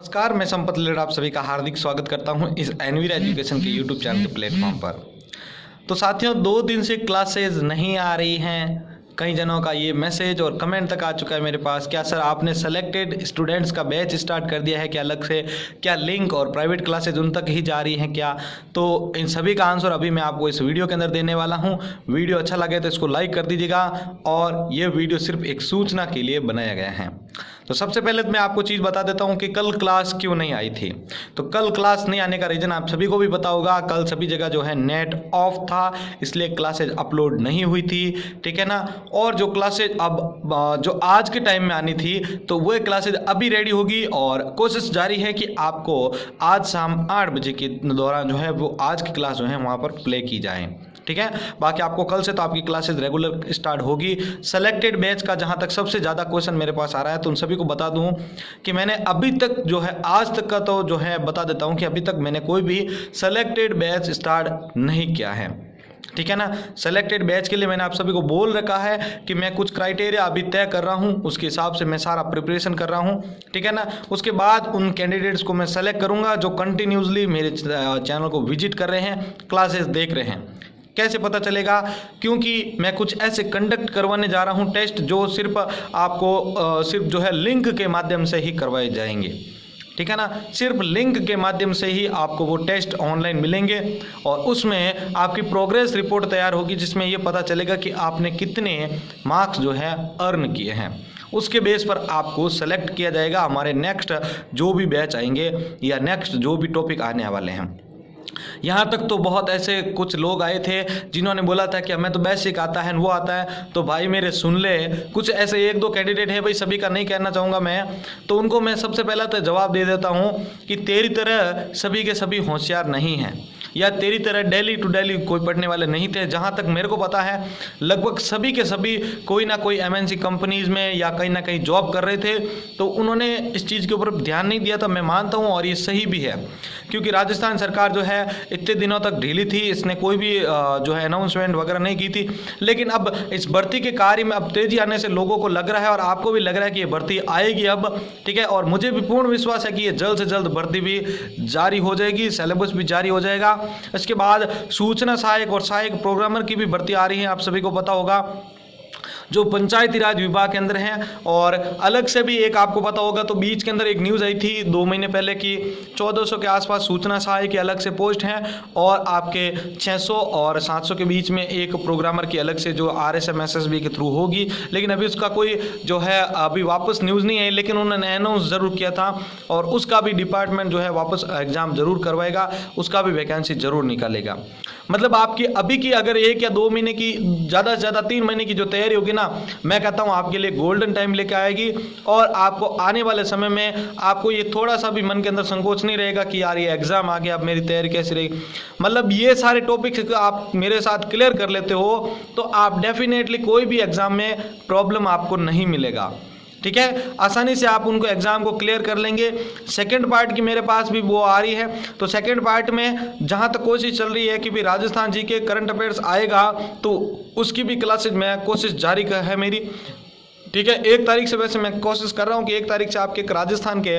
नमस्कार, मैं संपत लेड आप सभी का हार्दिक स्वागत करता हूं इस एनवीर एजुकेशन के यूट्यूब चैनल के प्लेटफॉर्म पर। तो साथियों, 2 दिन से क्लासेस नहीं आ रही हैं। कई जनों का ये मैसेज और कमेंट तक आ चुका है मेरे पास, क्या सर आपने सेलेक्टेड स्टूडेंट्स का बैच स्टार्ट कर दिया है क्या अलग से, क्या लिंक और प्राइवेट क्लासेज उन तक ही जा रही हैं क्या? तो इन सभी का आंसर अभी मैं आपको इस वीडियो के अंदर देने वाला हूं। वीडियो अच्छा लगे तो इसको लाइक कर दीजिएगा, और ये वीडियो सिर्फ एक सूचना के लिए बनाया गया है। तो सबसे पहले मैं आपको चीज़ बता देता हूं कि कल क्लास क्यों नहीं आई थी। तो कल क्लास नहीं आने का रीज़न आप सभी को भी पता होगा। कल सभी जगह जो है नेट ऑफ था, इसलिए क्लासेज अपलोड नहीं हुई थी, ठीक है ना। और जो क्लासेज अब जो आज के टाइम में आनी थी, तो वो क्लासेज अभी रेडी होगी और कोशिश जारी है कि आपको आज शाम 8 बजे के दौरान जो है वो आज की क्लास जो है वहाँ पर प्ले की जाए, ठीक है। बाकी आपको कल से तो आपकी क्लासेस रेगुलर स्टार्ट होगी। सेलेक्टेड बैच का जहां तक सबसे ज़्यादा क्वेश्चन मेरे पास आ रहा है, तो उन सभी को बता दूं कि मैंने अभी तक जो है आज तक का तो जो है बता देता हूं कि अभी तक मैंने कोई भी सेलेक्टेड बैच स्टार्ट नहीं किया है, ठीक है ना। सेलेक्टेड बैच के लिए मैंने आप सभी को बोल रखा है कि मैं कुछ क्राइटेरिया अभी तय कर रहा हूं, उसके हिसाब से मैं सारा प्रिपरेशन कर रहा हूं, ठीक है ना। उसके बाद उन कैंडिडेट्स को मैं सेलेक्ट करूंगा जो कंटिन्यूसली मेरे चैनल को विजिट कर रहे हैं, क्लासेस देख रहे हैं। कैसे पता चलेगा? क्योंकि मैं कुछ ऐसे कंडक्ट करवाने जा रहा हूं टेस्ट जो सिर्फ आपको सिर्फ जो है लिंक के माध्यम से ही करवाए जाएंगे, ठीक है ना। सिर्फ लिंक के माध्यम से ही आपको वो टेस्ट ऑनलाइन मिलेंगे, और उसमें आपकी प्रोग्रेस रिपोर्ट तैयार होगी जिसमें ये पता चलेगा कि आपने कितने मार्क्स जो है अर्न किए हैं। उसके बेस पर आपको सेलेक्ट किया जाएगा हमारे नेक्स्ट जो भी बैच आएंगे या नेक्स्ट जो भी टॉपिक आने वाले हैं। यहाँ तक तो बहुत ऐसे कुछ लोग आए थे जिन्होंने बोला था कि हमें तो बेसिक आता है, वो आता है। तो भाई मेरे सुन ले, कुछ ऐसे 1-2 कैंडिडेट है, भाई सभी का नहीं कहना चाहूँगा मैं, तो उनको मैं सबसे पहला तो जवाब दे देता हूँ कि तेरी तरह सभी के सभी होशियार नहीं हैं, या तेरी तरह डेली टू डेली कोई पढ़ने वाले नहीं थे। जहाँ तक मेरे को पता है लगभग सभी के सभी कोई ना कोई MNC कंपनीज़ में या कहीं ना कहीं जॉब कर रहे थे, तो उन्होंने इस चीज़ के ऊपर ध्यान नहीं दिया था। मैं मानता हूँ और ये सही भी है, क्योंकि राजस्थान सरकार जो है इतने दिनों तक ढीली थी, इसने कोई भी जो है अनाउंसमेंट वगैरह नहीं की थी। लेकिन अब इस भर्ती के कार्य में अब तेज़ी आने से लोगों को लग रहा है, और आपको भी लग रहा है कि ये भर्ती आएगी अब, ठीक है। और मुझे भी पूर्ण विश्वास है कि ये जल्द से जल्द भर्ती भी जारी हो जाएगी, सिलेबस भी जारी हो जाएगा। इसके बाद सूचना सहायक और सहायक प्रोग्रामर की भी भर्ती आ रही है, आप सभी को पता होगा, जो पंचायती राज विभाग के अंदर हैं। और अलग से भी एक आपको पता होगा, तो बीच के अंदर एक न्यूज़ आई थी 2 महीने पहले की 1400 के आसपास सूचना सहायक की अलग से पोस्ट हैं, और आपके 600 और 700 के बीच में एक प्रोग्रामर की अलग से जो RSMSSB के थ्रू होगी। लेकिन अभी उसका कोई जो है अभी वापस न्यूज़ नहीं है, लेकिन उन्होंने अनाउंस ज़रूर किया था, और उसका भी डिपार्टमेंट जो है वापस एग्ज़ाम ज़रूर करवाएगा, उसका भी वैकेंसी ज़रूर निकालेगा। मतलब आपकी अभी की अगर 1 या 2 महीने की, ज़्यादा से ज़्यादा 3 महीने की जो तैयारी होगी ना, मैं कहता हूँ आपके लिए गोल्डन टाइम लेके आएगी। और आपको आने वाले समय में आपको ये थोड़ा सा भी मन के अंदर संकोच नहीं रहेगा कि यार ये एग्जाम आ गया, अब मेरी तैयारी कैसी रहेगी। मतलब ये सारे टॉपिक्स आप मेरे साथ क्लियर कर लेते हो, तो आप डेफिनेटली कोई भी एग्जाम में प्रॉब्लम आपको नहीं मिलेगा, ठीक है। आसानी से आप उनको एग्जाम को क्लियर कर लेंगे। सेकंड पार्ट की मेरे पास भी वो आ रही है, तो सेकंड पार्ट में जहां तक कोशिश चल रही है कि भी राजस्थान जी के करंट अफेयर्स आएगा, तो उसकी भी क्लासेज में कोशिश जारी है मेरी, ठीक है। 1 तारीख से वैसे मैं कोशिश कर रहा हूं कि 1 तारीख से आपके राजस्थान के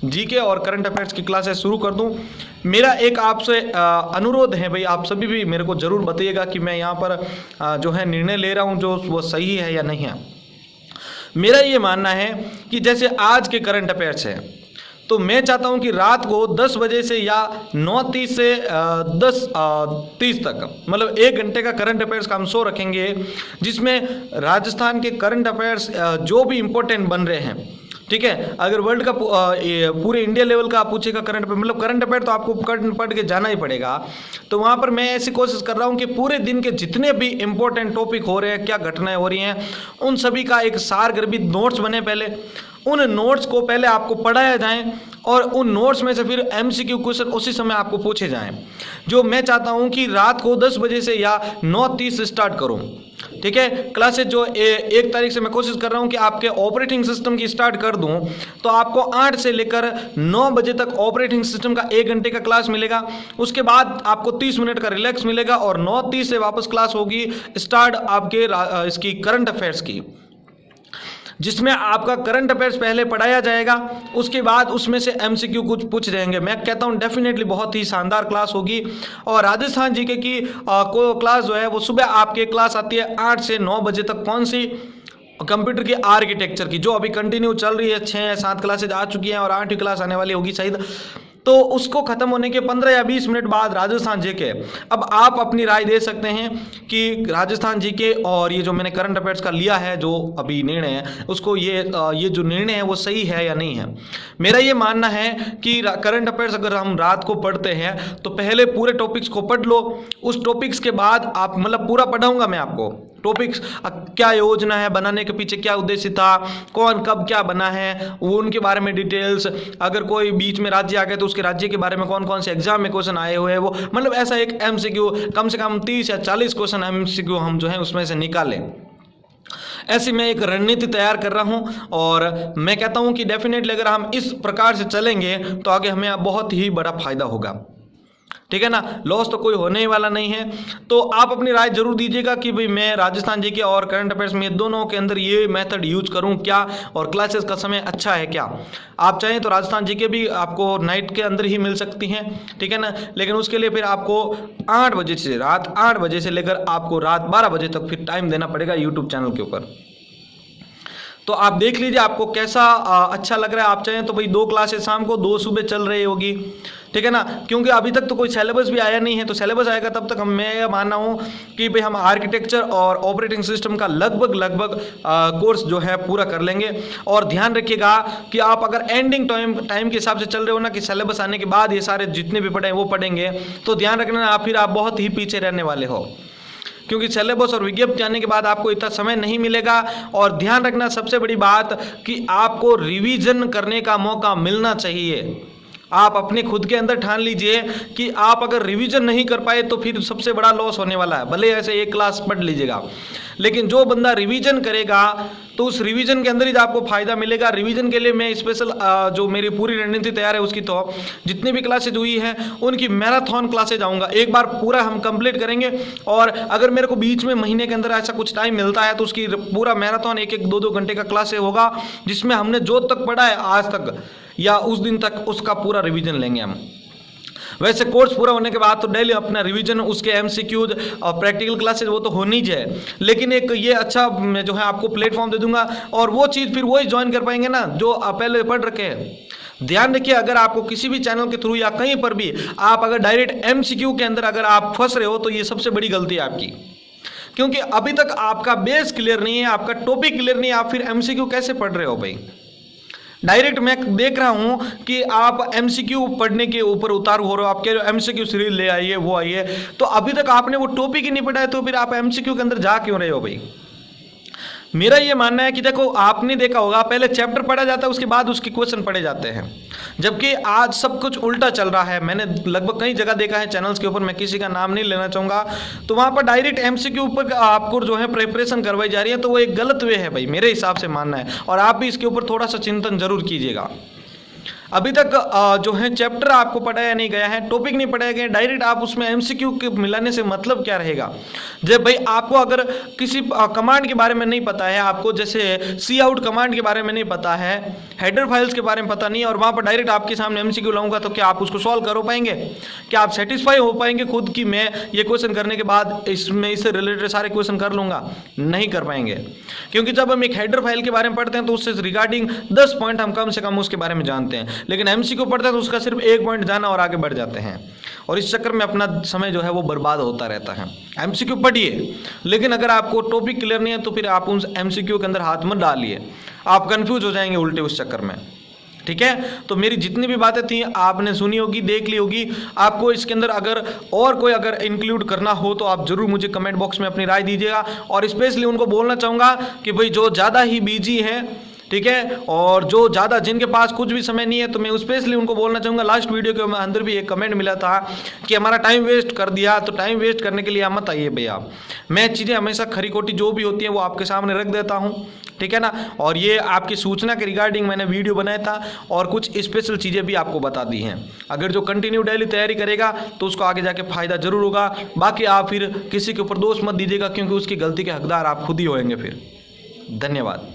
GK और करंट अफेयर्स की क्लासेस शुरू कर दूं। मेरा एक आपसे अनुरोध है भाई, आप सभी भी मेरे को ज़रूर बताइएगा कि मैं यहाँ पर जो है निर्णय ले रहा हूँ जो वो सही है या नहीं है। मेरा ये मानना है कि जैसे आज के करंट अफेयर्स है, तो मैं चाहता हूं कि रात को 10 बजे से या 9:30 से 10:30 तक, मतलब 1 घंटे का करंट अफेयर्स का हम शो रखेंगे, जिसमें राजस्थान के करंट अफेयर्स जो भी इम्पोर्टेंट बन रहे हैं, ठीक है। अगर वर्ल्ड का पूरे इंडिया लेवल का आप पूछेगा करंट अफेयर, मतलब करंट अफेयर तो आपको पढ़ के जाना ही पड़ेगा। तो वहाँ पर मैं ऐसी कोशिश कर रहा हूँ कि पूरे दिन के जितने भी इंपॉर्टेंट टॉपिक हो रहे हैं, क्या घटनाएं हो रही हैं, उन सभी का एक सारगर्भित नोट्स बने। पहले उन नोट्स को पहले आपको पढ़ाया जाए, और उन नोट्स में से फिर MCQ क्वेश्चन उसी समय आपको पूछे जाएं। जो मैं चाहता हूँ कि रात को 10 बजे से या 9:30 से स्टार्ट करूँ, ठीक है। क्लासेज जो 1 तारीख से मैं कोशिश कर रहा हूं कि आपके ऑपरेटिंग सिस्टम की स्टार्ट कर दूं, तो आपको 8 से लेकर 9 बजे तक ऑपरेटिंग सिस्टम का 1 घंटे का क्लास मिलेगा। उसके बाद आपको 30 मिनट का रिलैक्स मिलेगा, और 9:30 से वापस क्लास होगी स्टार्ट आपके इसकी करंट अफेयर्स की। जिसमें आपका करंट अफेयर्स पहले पढ़ाया जाएगा, उसके बाद उसमें से MCQ कुछ पूछ देंगे। मैं कहता हूँ डेफिनेटली बहुत ही शानदार क्लास होगी। और राजस्थान जीके की क्लास जो है वो सुबह आपके क्लास आती है 8 से 9 बजे तक। कौन सी? कंप्यूटर की आर्किटेक्चर की, जो अभी कंटिन्यू चल रही है। 6 या 7 क्लासेज आ चुकी हैं और 8वीं क्लास आने वाली होगी शायद। तो उसको खत्म होने के 15 या 20 मिनट बाद राजस्थान जीके। अब आप अपनी राय दे सकते हैं कि राजस्थान जीके और ये जो मैंने करंट अफेयर्स का लिया है जो अभी निर्णय है, उसको ये जो निर्णय है वो सही है या नहीं है। मेरा ये मानना है कि करंट अफेयर्स अगर हम रात को पढ़ते हैं तो पहले पूरे टॉपिक्स को पढ़ लो। उस टॉपिक्स के बाद आप, मतलब पूरा पढ़ाऊंगा मैं आपको टॉपिक्स, क्या योजना है बनाने के पीछे, क्या उद्देश्य था, कौन कब क्या बना है, वो उनके बारे में डिटेल्स। अगर कोई बीच में राज्य आ गए तो उसके राज्य के बारे में कौन कौन से एग्जाम में क्वेश्चन आए हुए हैं वो, मतलब ऐसा एक MCQ कम से कम 30 या 40 क्वेश्चन MCQ हम जो है उसमें से निकालें। ऐसी मैं एक रणनीति तैयार कर रहा हूं और मैं कहता हूं कि डेफिनेटली अगर हम इस प्रकार से चलेंगे तो आगे हमें बहुत ही बड़ा फायदा होगा। ठीक है ना, लॉस तो कोई होने ही वाला नहीं है। तो आप अपनी राय जरूर दीजिएगा कि भाई मैं राजस्थान जीके और करंट अफेयर्स में दोनों के अंदर ये मेथड यूज करूं क्या, और क्लासेस का समय अच्छा है क्या। आप चाहें तो राजस्थान जीके भी आपको नाइट के अंदर ही मिल सकती हैं, ठीक है ना, लेकिन उसके लिए फिर आपको 8 बजे से, रात 8 बजे से लेकर आपको रात 12 बजे तक फिर टाइम देना पड़ेगा यूट्यूब चैनल के ऊपर। तो आप देख लीजिए आपको कैसा अच्छा लग रहा है। आप चाहें तो भाई 2 क्लासेस शाम को, 2 सुबह चल रही होगी, ठीक है ना, क्योंकि अभी तक तो कोई सिलेबस भी आया नहीं है। तो सिलेबस आएगा तब तक मैं ये मान रहा हूँ कि भाई हम आर्किटेक्चर और ऑपरेटिंग सिस्टम का लगभग कोर्स जो है पूरा कर लेंगे। और ध्यान रखिएगा कि आप अगर एंडिंग टाइम के हिसाब से चल रहे हो ना, कि सिलेबस आने के बाद ये सारे जितने भी पढ़े वो पढ़ेंगे, तो ध्यान रखना आप फिर आप बहुत ही पीछे रहने वाले हो, क्योंकि सिलेबस और विज्ञप्ति आने के बाद आपको इतना समय नहीं मिलेगा। और ध्यान रखना सबसे बड़ी बात कि आपको रिवीजन करने का मौका मिलना चाहिए। आप अपने खुद के अंदर ठान लीजिए कि आप अगर रिवीजन नहीं कर पाए तो फिर सबसे बड़ा लॉस होने वाला है। भले ऐसे एक क्लास पढ़ लीजिएगा, लेकिन जो बंदा रिवीजन करेगा तो उस रिवीजन के अंदर ही आपको फायदा मिलेगा। रिवीजन के लिए मैं स्पेशल जो मेरी पूरी रणनीति तैयार है उसकी, तो जितनी भी क्लासेज हुई हैं उनकी मैराथन क्लासेज आऊँगा, एक बार पूरा हम कंप्लीट करेंगे। और अगर मेरे को बीच में महीने के अंदर ऐसा कुछ टाइम मिलता है तो उसकी पूरा मैराथन 1-1, 2-2 घंटे का क्लासेज होगा, जिसमें हमने जो तक पढ़ा है आज तक या उस दिन तक उसका पूरा रिवीजन लेंगे हम। वैसे कोर्स पूरा होने के बाद तो डेली अपना रिवीजन, उसके MCQs और प्रैक्टिकल क्लासेस वो तो होनी ही है, लेकिन एक ये अच्छा मैं जो है आपको प्लेटफॉर्म दे दूंगा और वो चीज़ फिर वही ज्वाइन कर पाएंगे ना जो आप पहले पढ़ रखे हैं। ध्यान रखिए, अगर आपको किसी भी चैनल के थ्रू या कहीं पर भी आप अगर डायरेक्ट MCQ के अंदर अगर आप फंस रहे हो तो ये सबसे बड़ी गलती है आपकी, क्योंकि अभी तक आपका बेस क्लियर नहीं है, आपका टॉपिक क्लियर नहीं है, आप फिर MCQ कैसे पढ़ रहे हो भाई। डायरेक्ट मैं देख रहा हूं कि आप MCQ पढ़ने के ऊपर उतारू हो रहे हो, आप कह रहे हो MCQ सीरीज ले आइए, वो आइए, तो अभी तक आपने वो टॉपिक ही नहीं पढ़ा है, तो फिर आप MCQ के अंदर जा क्यों रहे हो भाई। मेरा ये मानना है कि देखो, आपने देखा होगा पहले चैप्टर पढ़ा जाता है, उसके बाद उसके क्वेश्चन पढ़े जाते हैं, जबकि आज सब कुछ उल्टा चल रहा है। मैंने लगभग कई जगह देखा है चैनल्स के ऊपर, मैं किसी का नाम नहीं लेना चाहूँगा, तो वहाँ पर डायरेक्ट MCQ ऊपर आपको जो है प्रिपरेशन करवाई जा रही है, तो वो एक गलत वे है भाई, मेरे हिसाब से मानना है। और आप भी इसके ऊपर थोड़ा सा चिंतन जरूर कीजिएगा। अभी तक जो है चैप्टर आपको पढ़ाया नहीं गया है, टॉपिक नहीं पढ़ाया गया, डायरेक्ट आप उसमें MCQ के मिलाने से मतलब क्या रहेगा। जब भाई आपको अगर किसी कमांड के बारे में नहीं पता है, आपको जैसे सी आउट कमांड के बारे में नहीं पता है, हेडर फाइल्स के बारे में पता नहीं, और वहाँ पर डायरेक्ट आपके सामने MCQ लाऊंगा, तो क्या आप उसको सॉल्व कर पाएंगे? क्या आप सेटिस्फाई हो पाएंगे खुद कि मैं ये क्वेश्चन करने के बाद इसमें इससे रिलेटेड सारे क्वेश्चन कर लूँगा? नहीं कर पाएंगे, क्योंकि जब हम एक हेडर फाइल के बारे में पढ़ते हैं तो उससे रिगार्डिंग 10 पॉइंट हम कम से कम उसके बारे में जानते हैं, लेकिन MCQ पढ़ते हैं तो उसका सिर्फ 1 पॉइंट जाना और आगे बढ़ जाते हैं, और इस चक्कर में अपना समय जो है वो बर्बाद होता रहता है। MCQ पढ़िए, लेकिन अगर आपको टॉपिक क्लियर नहीं है तो फिर आप उस MCQ के अंदर हाथ मत डालिए, आप कंफ्यूज हो जाएंगे उल्टे उस चक्कर में। ठीक है, तो मेरी जितनी भी बातें थी आपने सुनी होगी, देख ली होगी। आपको इसके अंदर अगर और कोई अगर इंक्लूड करना हो तो आप जरूर मुझे कमेंट बॉक्स में अपनी राय दीजिएगा। और स्पेशली उनको बोलना चाहूँगा कि भाई जो ज़्यादा ही बिजी हैं, ठीक है, और जो ज़्यादा जिनके पास कुछ भी समय नहीं है, तो मैं स्पेशली उनको बोलना चाहूँगा, लास्ट वीडियो के अंदर भी एक कमेंट मिला था कि हमारा टाइम वेस्ट कर दिया, तो टाइम वेस्ट करने के लिए मत आइए भैया। मैं चीज़ें हमेशा खरी खोटी जो भी होती हैं वो आपके सामने रख देता हूँ, ठीक है ना, और ये आपकी सूचना के रिगार्डिंग मैंने वीडियो बनाया था और कुछ स्पेशल चीज़ें भी आपको बता दी हैं। अगर जो कंटिन्यू डेली तैयारी करेगा तो उसको आगे जाके फ़ायदा जरूर होगा। बाकी आप फिर किसी के ऊपर दोष मत दीजिएगा, क्योंकि उसकी गलती के हकदार आप खुद ही होंगे फिर। धन्यवाद।